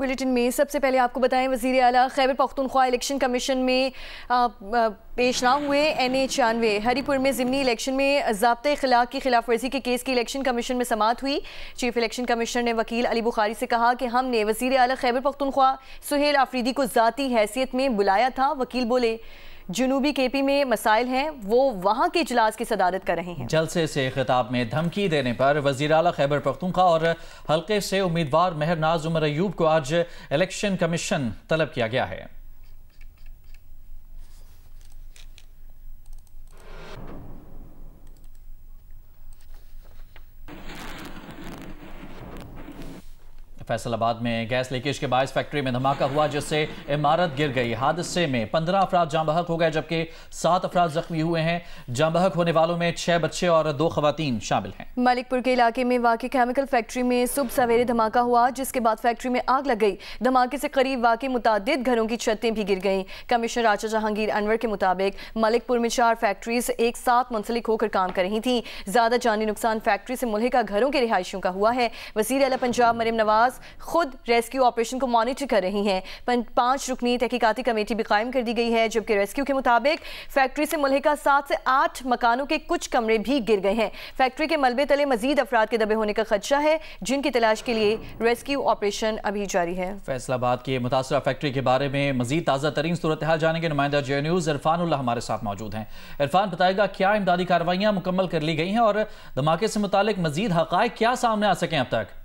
Bulletin में सबसे पहले आपको बताएं, वज़ीर आला खैबर पख्तूनख्वा इलेक्शन कमीशन में पेश ना हुए। NA-96 हरीपुर में ज़िमनी इलेक्शन में ज़ाब्ते इखलाक की खिलाफ वर्जी के केस की इलेक्शन कमीशन में समाअत हुई। चीफ इलेक्शन कमिश्नर ने वकील अली बुखारी से कहा कि हमने वज़ीर आला खैबर पख्तूनख्वा सुहेल आफरीदी को ज़ाती हैसियत में बुलाया था। वकील बोले, जनूबी KP में मसाइल हैं, वो वहाँ के इजलास की सदारत कर रहे हैं। जलसे से खिताब में धमकी देने पर वज़ीर आला खैबर पख्तूनख्वा और हल्के से उम्मीदवार महरनाज उमर अयूब को आज इलेक्शन कमीशन तलब किया गया है। फैसलाबाद में गैस लीकेज के बायस फैक्ट्री में धमाका हुआ, जिससे इमारत गिर गई। हादसे में 15 अफराद जाँ बहक हो गए, जबकि 7 अफराद जख्मी हुए हैं। जाँ बहक होने वालों में 6 बच्चे और 2 खवातीन शामिल हैं। मलिकपुर के इलाके में वाक़ई केमिकल फैक्ट्री में सुबह सवेरे धमाका हुआ, जिसके बाद फैक्ट्री में आग लग गई। धमाके से करीब वाक़ई मुतादिद घरों की छतें भी गिर गईं। कमिश्नर राजा जहांगीर अनवर के मुताबिक मलिकपुर में 4 फैक्ट्रीज एक साथ मुंसलिक होकर काम कर रही थीं। ज़्यादा जानी नुकसान फैक्ट्री से मुल्हिका घरों के रिहायशियों का हुआ है। वज़ीर आला पंजाब मरियम नवाज खुद रेस्क्यू ऑपरेशन को मॉनिटर कर रही हैं। 5 रुकनी तहकीकाती कमेटी भी कायम कर दी गई है, जबकि रेस्क्यू के मुताबिक फैक्ट्री से मुल्हिका 7 से 8 मकानों के कुछ कमरे भी गिर गए हैं। फैक्ट्री के मलबे तले मजीद अफराद के दबे होने का खदशा है, जिनकी तलाश के लिए रेस्क्यू ऑपरेशन अभी जारी है। फैसलाबाद के मुतासरा फैक्ट्री के बारे में मजीद ताज़ा तरीन सूरत हाल जानेंगे। नुमाइंदा जे न्यूज़ इरफान उल्लाह हमारे साथ मौजूद हैं। इरफान, बताएगा क्या इमदादी कार्रवाइयाँ मुकम्मल कर ली गई हैं और धमाके से मुतालिक मजीद हक़ाइक़ क्या सामने आ सकें अब तक?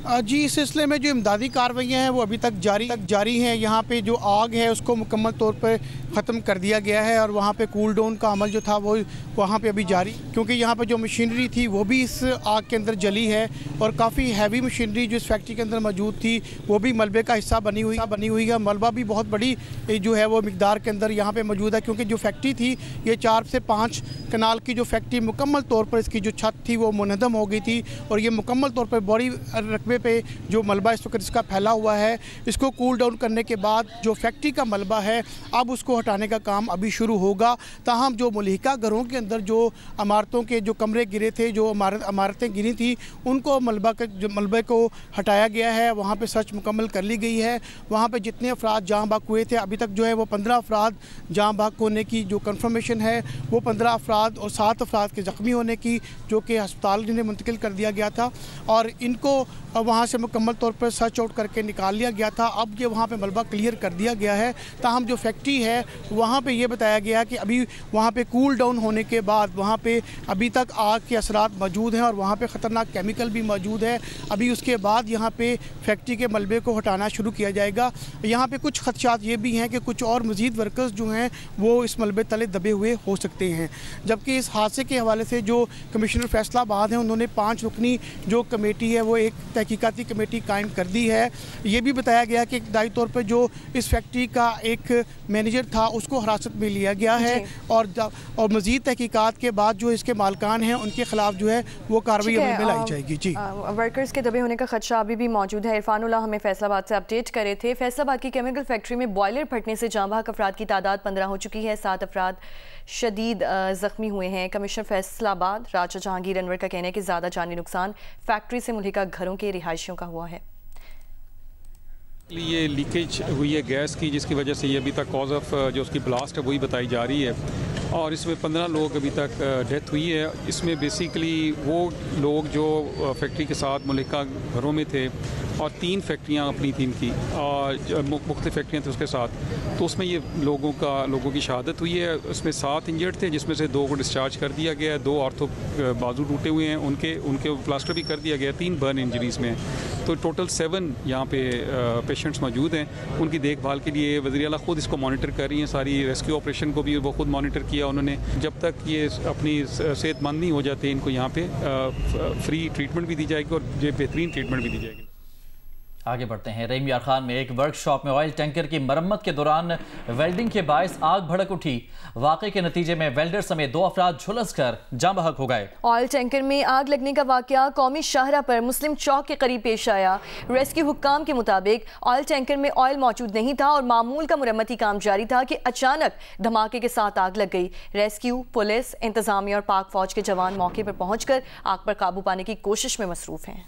जी, इस सिलसिले में जो इमदादी कार्रवाइयाँ हैं वो अभी तक जारी हैं। यहाँ पे जो आग है उसको मुकम्मल तौर पर ख़त्म कर दिया गया है और वहाँ पे कूल डाउन का अमल जो था वो वहाँ पे अभी जारी, क्योंकि यहाँ पे जो मशीनरी थी वो भी इस आग के अंदर जली है और काफ़ी हैवी मशीनरी जो इस फैक्ट्री के अंदर मौजूद थी वो भी मलबे का हिस्सा बनी हुई है। मलबा भी बहुत बड़ी जो है वो मिकदार के अंदर यहाँ पर मौजूद है, क्योंकि जो फैक्ट्री थी ये 4 से 5 कनाल की जो फैक्ट्री मुकम्मल तौर पर इसकी जो छत थी वो मुनहदम हो गई थी और ये मुकम्मल तौर पर बड़ी रकबे पे जो मलबा इस वक्त इसका फैला हुआ है, इसको कूल डाउन करने के बाद जो फैक्ट्री का मलबा है अब उसको हटाने का काम अभी शुरू होगा। ताहम जो मुल्हिका घरों के अंदर जो इमारतों के जो कमरे गिरे थे, जो इमारतें गिरी थी, उनको मलबे को हटाया गया है। वहाँ पे सर्च मुकम्मल कर ली गई है। वहाँ पे जितने अफराद जाँ बहक हुए थे अभी तक जो है वो 15 अफराद जाँ बहक होने की जो कन्फर्मेशन है वो 15 अफराद और 7 अफराद के ज़ख्मी होने की, जो कि अस्पताल ने मुंतकिल कर दिया गया था और इनको वहाँ से मुकम्मल तौर पर सर्च आउट करके निकाल लिया गया था। अब ये वहाँ पे मलबा क्लियर कर दिया गया है। ताहम जो फैक्ट्री है वहाँ पे ये बताया गया कि अभी वहाँ पे कूल डाउन होने के बाद वहाँ पे अभी तक आग के असरात मौजूद हैं और वहाँ पे ख़तरनाक केमिकल भी मौजूद है। अभी उसके बाद यहाँ पे फैक्ट्री के मलबे को हटाना शुरू किया जाएगा। यहाँ पे कुछ खदशात ये भी हैं कि कुछ और मज़ीद वर्कर्स जो हैं वो इस मलबे तले दबे हुए हो सकते हैं। जबकि इस हादसे के हवाले से जो कमिश्नर फैसलाबाद हैं उन्होंने 5 रुकनी जो कमेटी है वो एक तहकीकाती कमेटी कायम कर दी है। ये भी बताया गया कि इब्तदाई तौर पर जो इस फैक्ट्री का एक मैनेजर था उसको हिरासत में लिया गया है और मज़ीद तहकीकात के बाद जो इसके मालकान हैं उनके खिलाफ जो है वो कार्रवाई अमल में लाई जाएगी। जी, वर्कर्स के दबे होने का खदशा अभी भी मौजूद है। इरफान उल्लाह हमें फैसलाबाद से अपडेट करे थे। फैसलाबाद की केमिकल फैक्ट्री में बॉयलर फटने से जाँ बहक अफराद की तादाद 15 हो चुकी है। 7 अफराद शदीद ज़ख्मी हुए हैं। कमिश्नर फैसलाबाद राजा जहांगीर अनवर का कहना है कि ज़्यादा जानी नुकसान फैक्ट्री से मुल्हिका घरों के रिहायशियों का हुआ है। ये लीकेज हुई है गैस की, जिसकी वजह से ये अभी तक कॉज ऑफ जो उसकी ब्लास्ट है वही बताई जा रही है और इसमें 15 लोग अभी तक डेथ हुई है। इसमें बेसिकली वो लोग जो फैक्ट्री के साथ मुल्हिका घरों में थे और 3 फैक्ट्रियाँ अपनी थी इनकी और मुख्तलिफ फैक्ट्रियाँ थी उसके साथ, तो उसमें ये लोगों की शहादत हुई है। उसमें 7 इंजर्ड थे, जिसमें से 2 को डिस्चार्ज कर दिया गया है। 2 ऑर्थो बाजू टूटे हुए हैं, उनके प्लास्टर भी कर दिया गया है। 3 बर्न इंजरीज़ में, तो टोटल 7 यहाँ पे पेशेंट्स मौजूद हैं। उनकी देखभाल के लिए वज़ीर आला खुद इसको मॉनिटर कर रही हैं। सारी रेस्क्यू ऑपरेशन को भी वो खुद मॉनिटर किया उन्होंने। जब तक ये अपनी सेहतमंद नहीं हो जाते इनको यहाँ पे फ्री ट्रीटमेंट भी दी जाएगी और ये बेहतरीन ट्रीटमेंट भी दी जाएगी। आगे बढ़ते हैं। रहीम यार खान में एक वर्कशॉप में ऑयल टैंकर की मरम्मत के दौरान वेल्डिंग के बायस आग भड़क उठी। वाक़े के नतीजे में वेल्डर समेत 2 अफराद झुलसकर जाँ बहक हो गए। ऑयल टैंकर में आग लगने का वाकया कौमी शाहरा पर मुस्लिम चौक के करीब पेश आया। रेस्क्यू हुक्काम के मुताबिक ऑयल टैंकर में ऑयल मौजूद नहीं था और मामूल का मुरम्मती काम जारी था कि अचानक धमाके के साथ आग लग गई। रेस्क्यू, पुलिस, इंतजामिया और पाक फौज के जवान मौके पर पहुंचकर आग पर काबू पाने की कोशिश में मसरूफ हैं।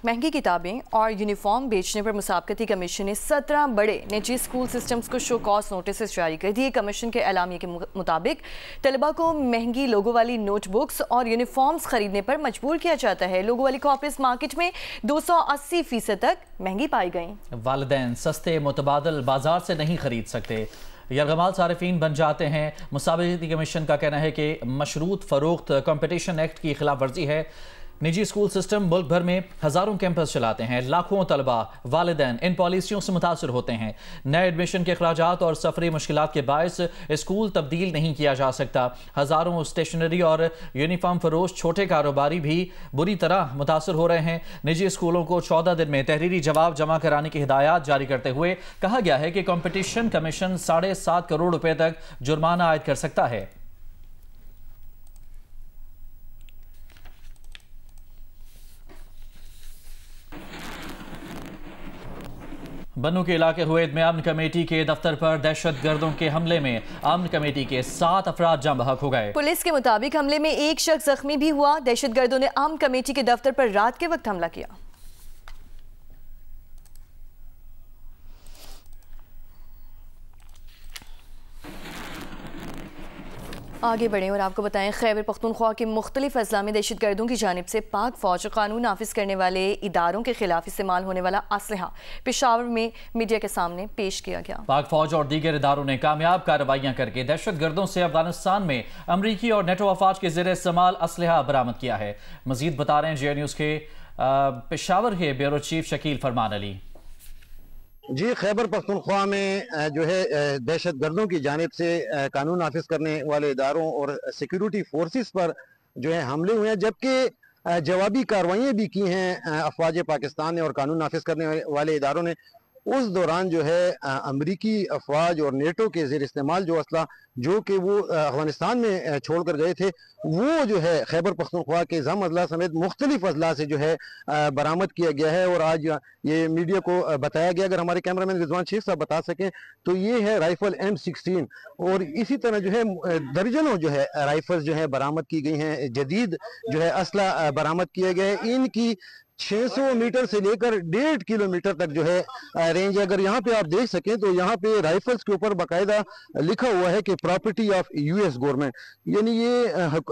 महंगी किताबें और यूनिफॉर्म बेचने पर मुसाबकती कमीशन ने 17 बड़े निजी स्कूल सिस्टम्स को शो कॉज नोटिस जारी कर दिए। कमीशन के एलामिये के मुताबिक तलबा को महंगी लोगों वाली नोटबुक्स और यूनिफॉर्म्स खरीदने पर मजबूर किया जाता है। लोगों वाली कॉपीज मार्केट में 280% तक महंगी पाई गई। वालिदैन सस्ते मुतबादल बाजार से नहीं खरीद सकते, यरगमाल सारिफीन बन जाते हैं। मुसाबकती कमीशन का कहना है कि मशरूत फरोख्त कॉम्पिटिशन एक्ट की खिलाफ वर्जी है। निजी स्कूल सिस्टम मुल्क भर में हज़ारों कैंपस चलाते हैं। लाखों तलबा वालिदैन इन पॉलिसियों से मुतासर होते हैं। नए एडमिशन के अखराजात और सफरी मुश्किलात के बायस स्कूल तब्दील नहीं किया जा सकता। हज़ारों स्टेशनरी और यूनिफॉर्म फरोश छोटे कारोबारी भी बुरी तरह मुतासर हो रहे हैं। निजी स्कूलों को 14 दिन में तहरीरी जवाब जमा कराने की हिदायत जारी करते हुए कहा गया है कि कॉम्पिटिशन कमीशन 7.5 करोड़ रुपए तक जुर्माना आयद कर सकता है। बन्नू के इलाके हुएद में अमन कमेटी के दफ्तर पर दहशतगर्दों के हमले में अमन कमेटी के 7 अफराद जाँ बहक हो गए। पुलिस के मुताबिक हमले में एक शख्स जख्मी भी हुआ। दहशतगर्दों ने अमन कमेटी के दफ्तर पर रात के वक्त हमला किया। आगे बढ़ें और आपको बताएं, खैबर पख्तूनख्वा के मुख्तलिफ अजला में दहशतगर्दों की जानिब से पाक फौज कानून नाफिज करने वाले इदारों के खिलाफ इस्तेमाल होने वाला असलहा पेशावर में मीडिया के सामने पेश किया गया। पाक फौज और दीगर इदारों ने कामयाब कार्रवाइयां करके दहशतगर्दों से अफगानिस्तान में अमरीकी और नेटो अफवाज के ज़ेरे इस्तेमाल असलहा बरामद किया है। मजीद बता रहे हैं जे न्यूज़ के पेशावर के ब्यूरो चीफ शकील फरमान अली। जी, खैबर पख्तूनख्वा में जो है दहशतगर्दों की जानिब से कानून नाफिज करने वाले इदारों और सिक्योरिटी फोर्सेस पर जो है हमले हुए हैं, जबकि जवाबी कार्रवाइयाँ भी की हैं अफवाज पाकिस्तान ने और कानून नाफिज करने वाले इदारों ने। उस दौरान जो है अमरीकी अफवाज और नेटो के ज़ेर इस्तेमाल जो असला जो कि वो अफगानिस्तान में छोड़ कर गए थे, वो जो है खैबर पख्तूनख्वा के जम अजला समेत मुख्तलिफ अजला से जो है बरामद किया गया है और आज ये मीडिया को बताया गया। अगर हमारे कैमरामैन रिजवान शेख साहब बता सकें तो ये है राइफल M16 और इसी तरह जो है दर्जनों जो है राइफल्स जो है बरामद की गई हैं। जदीद जो है असला बरामद किया गया है। इनकी 600 मीटर से लेकर 1.5 किलोमीटर तक जो है रेंज। अगर यहाँ पे आप देख सकें तो यहाँ पे राइफल्स के ऊपर बाकायदा लिखा हुआ है कि प्रॉपर्टी ऑफ US गवर्नमेंट, यानी ये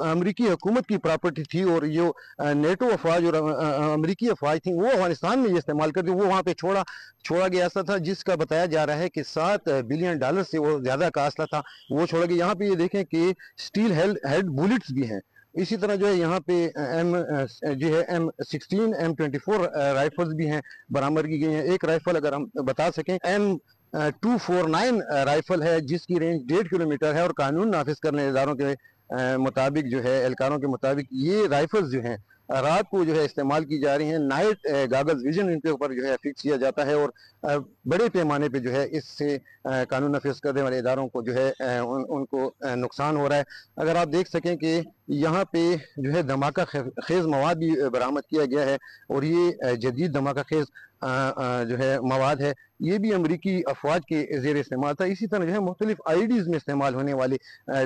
अमरीकी हुकूमत की प्रॉपर्टी थी और जो नेटो अफवाज और अमरीकी अफवाज थी वो अफगानिस्तान में ये इस्तेमाल करती, वो वहाँ पे छोड़ा गया असला था जिसका बताया जा रहा है कि $7 बिलियन से वो ज़्यादा का असला था, वो छोड़ा गया। यहाँ पे ये देखें कि स्टील हेड बुलेट्स भी हैं। इसी तरह जो है यहाँ पे M16 M24 राइफल्स भी हैं बरामद की गई हैं। एक राइफल अगर हम बता सकें M249 राइफल है जिसकी रेंज 1.5 किलोमीटर है और कानून नाफिज करने इदारों के मुताबिक जो है एहलकारों के मुताबिक ये राइफल्स जो हैं रात को जो है इस्तेमाल की जा रही हैं। नाइट गागल्स विजन इनके ऊपर जो है फिक्स किया जाता है और बड़े पैमाने पे जो है इससे कानून नाफिज करने वाले इदारों को जो है उनको नुकसान हो रहा है। अगर आप देख सकें कि यहाँ पे जो है धमाका खेज मवाद भी बरामद किया गया है और ये जदीद धमाका खेज जो है मवाद है, ये भी अमरीकी अफवाज के ज़ेर इस्तेमाल था। इसी तरह जो है मुख्तलिफ IEDs में इस्तेमाल होने वाले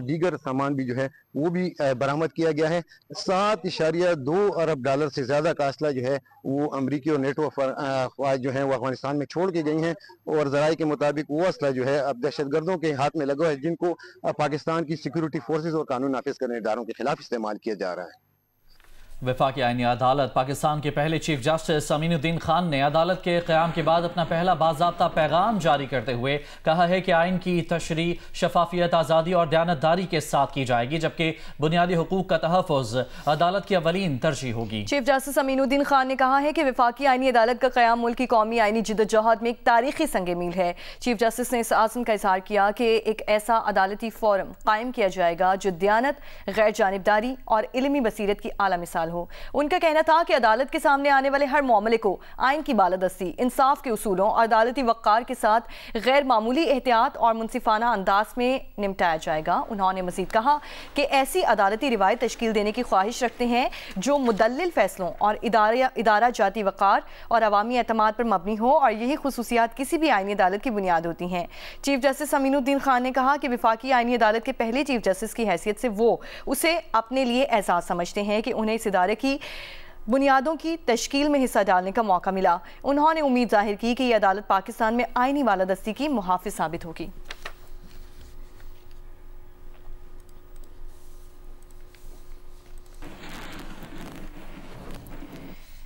दीगर सामान भी जो है वो भी बरामद किया गया है। $7.2 अरब से ज़्यादा का असला जो है वो अमरीकी और नेटो अफवाज जो है वो अफगानिस्तान में छोड़ के गई हैं और ज़राए के मुताबिक वो असला जो है अब दहशतगर्दों के हाथ में लगा है जिनको पाकिस्तान की सिक्योरिटी फोर्सेज और कानून नाफिज करने इदारों के खिलाफ इस्तेमाल किया जा रहा है। वफाकी आईनी अदालत पाकिस्तान के पहले चीफ जस्टिस अमीनुद्दीन खान ने अदालत के क़याम के बाद अपना पहला बाज़ाब्ता पैगाम जारी करते हुए कहा है कि आइन की तशरी शफाफियत, आज़ादी और दयानतदारी के साथ की जाएगी, जबकि बुनियादी हुकूक का तहफ़्फ़ुज़ अदालत की अवलीन तरजीह होगी। चीफ जस्टिस अमीनुद्दीन खान ने कहा है कि वफाकी आईनी अदालत का क़याम मुल्क की कौमी आईनी जिद्दोजहद में एक तारीखी संग मील है। चीफ जस्टिस ने इस आज़म का इज़हार किया कि एक ऐसा अदालती फ़ोरम कायम किया जाएगा जो दयानत, गैर जानिबदारी और इल्मी बसीरत की आला मिसाल हो। उनका कहना था कि अदालत के सामने आने वाले हर मामले को आइन की बालादस्ती, इंसाफ के उसूलों और अदालती वक़ार के साथ गैर मामूली एहतियात और मुनसिफाना अंदाज में निपटाया जाएगा। उन्होंने मज़ीद कहा कि ऐसी अदालती रिवायत तश्कील देने की ख्वाहिश रखते हैं जो मुदल्लिल फैसलों और इदारा जाती वक़ार और अवामी एतमाद पर मबनी हो और यही खुसूसियात किसी भी आइनी अदालत की बुनियाद होती हैं। चीफ जस्टिस अमीनुद्दीन खान ने कहा कि वफाकी आइनी अदालत के पहले चीफ जस्टिस की हैसियत से वो उसे अपने लिए एजाज़ समझते हैं कि उन्हें इस इदारे की बुनियादों की तश्कील में हिस्सा डालने का मौका मिला। उन्होंने उम्मीद जाहिर की कि यह अदालत पाकिस्तान में आईनी बालादस्ती की मुहाफिज साबित होगी।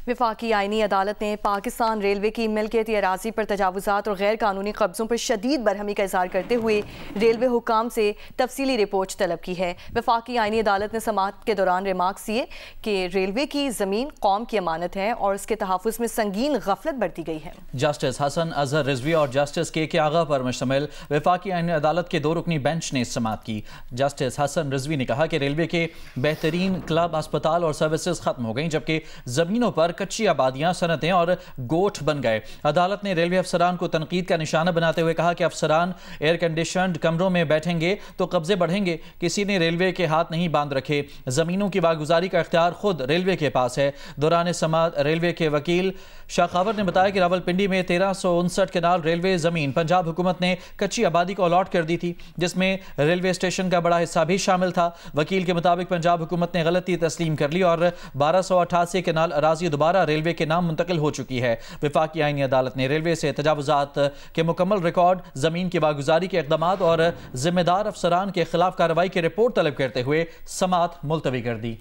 वफाकी आईनी अदालत ने पाकिस्तान रेलवे की मिल्कियती अराजी पर तजावुज़ात और गैर कानूनी कब्ज़ों पर शदीद बरहमी का इज़हार करते हुए रेलवे हुकाम से तफसीली रिपोर्ट तलब की है। वफाकी आईनी अदालत ने समाअत के दौरान रिमार्क्स दिए कि रेलवे की ज़मीन कौम की अमानत है और उसके तहफ़्फ़ुज़ में संगीन गफलत बरती गई है। जस्टिस हसन अजहर रिजवी और जस्टिस के आगा पर मुश्तमिल वफाकी आईनी अदालत के 2 रुकनी बेंच ने समाअत की। जस्टिस हसन रिजवी ने कहा कि रेलवे के बेहतरीन क्लब, अस्पताल और सर्विसेज खत्म हो गई, जबकि ज़मीनों पर कच्ची आबादियां, सनतें और गोठ बन गए। अदालत ने रेलवे अफसरान को तनकीद का निशाना बनाते हुए कहा कि अफसरान एयर कंडीशनड कमरों में बैठेंगे तो कब्जे बढ़ेंगे। किसी ने रेलवे के हाथ नहीं बांध रखे। जमीनों की वागुजारी का इख्तियार खुद रेलवे के पास है। दौरान समाअत रेलवे के वकील शाखावर ने बताया कि रावलपिंडी में 1359 केनाल रेलवे जमीन पंजाब हुकूमत ने कच्ची आबादी को अलॉट कर दी थी, जिसमें रेलवे स्टेशन का बड़ा हिस्सा भी शामिल था। वकील के मुताबिक पंजाब हुकूमत ने गलती तस्लीम कर ली और 1288 केनाल अराजी दोबारा रेलवे के नाम मुंतकिल हो चुकी है। वफाकी आईनी अदालत ने रेलवे से तजावुजात के मुकम्मल रिकॉर्ड, जमीन की वागुजारी के इक़दामात और जिम्मेदार अफसरान के खिलाफ कार्रवाई की रिपोर्ट तलब करते हुए समाअत मुलतवी कर दी।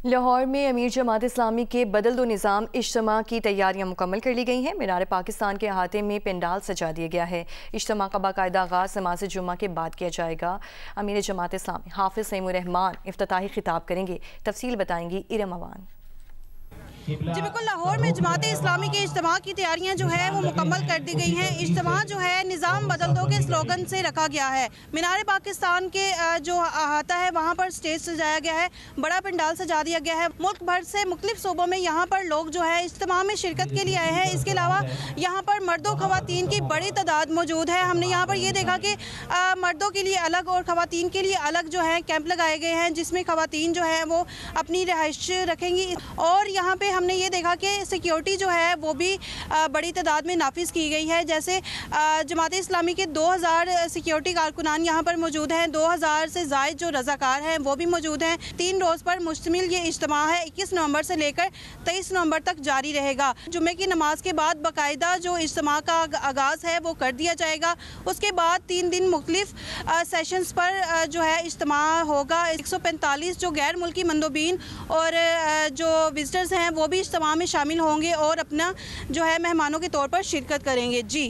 लाहौर में अमीर जमात इस्लामी के बदल दो निज़ाम इज्तिमा की तैयारियां मुकम्मल कर ली गई हैं। मीनार पाकिस्तान के अहाते में पेंडाल सजा दिया गया है। इज्तिमा का बाकायदा आगाज़ नमाज जुम्मा के बाद किया जाएगा। अमीर जमात इस्लामी हाफिज सईमुर रहमान इफ्तिताही खिताब करेंगे। तफसील बताएंगी इरम अवान। जी बिल्कुल, लाहौर में जमात इस्लामी के इज्तिमा की तैयारियां जो है वो मुकम्मल कर दी गई हैं। इज्तिमा जो है निज़ाम बदल दो के स्लोगन से रखा गया है। मीनार पाकिस्तान के जो अहाता है वहाँ पर स्टेज सजाया गया है, बड़ा पंडाल सजा दिया गया है। मुल्क भर से मुख्तलिफ सूबों में यहाँ पर लोग जो है इज्तिमा में शिरकत के लिए आए हैं। इसके अलावा यहाँ पर मर्दों खवातीन की बड़ी तादाद मौजूद है। हमने यहाँ पर ये देखा कि मर्दों के लिए अलग और खवातीन के लिए अलग जो है कैंप लगाए गए हैं, जिसमें खवातीन जो है वो अपनी रिहाइश रखेंगी। और यहाँ पे हमने ये देखा कि सिक्योरिटी जो है वो भी बड़ी तादाद में नाफिज की गई है। जैसे जमात इस्लामी के 2000 सिक्योरिटी कारकुनान यहाँ पर मौजूद हैं। 2000 से ज़ायद जो रज़ाकार हैं वो भी मौजूद हैं। 3 रोज़ पर मुश्तमिल ये इज्तिमा है। 21 नवंबर से लेकर 23 नवंबर तक जारी रहेगा। जुम्मे की नमाज के बाद बाकायदा जो इज्तिमा का आगाज़ है वो कर दिया जाएगा। उसके बाद 3 दिन मुख्तलिफ सेशंस पर जो है इज्तिमा होगा। 145 जो गैर मुल्की मंदोबीन और जो विजिटर्स हैं वो भी इज्तिमा में शामिल होंगे और अपना जो है मेहमानों के तौर पर शिरकत करेंगे। जी।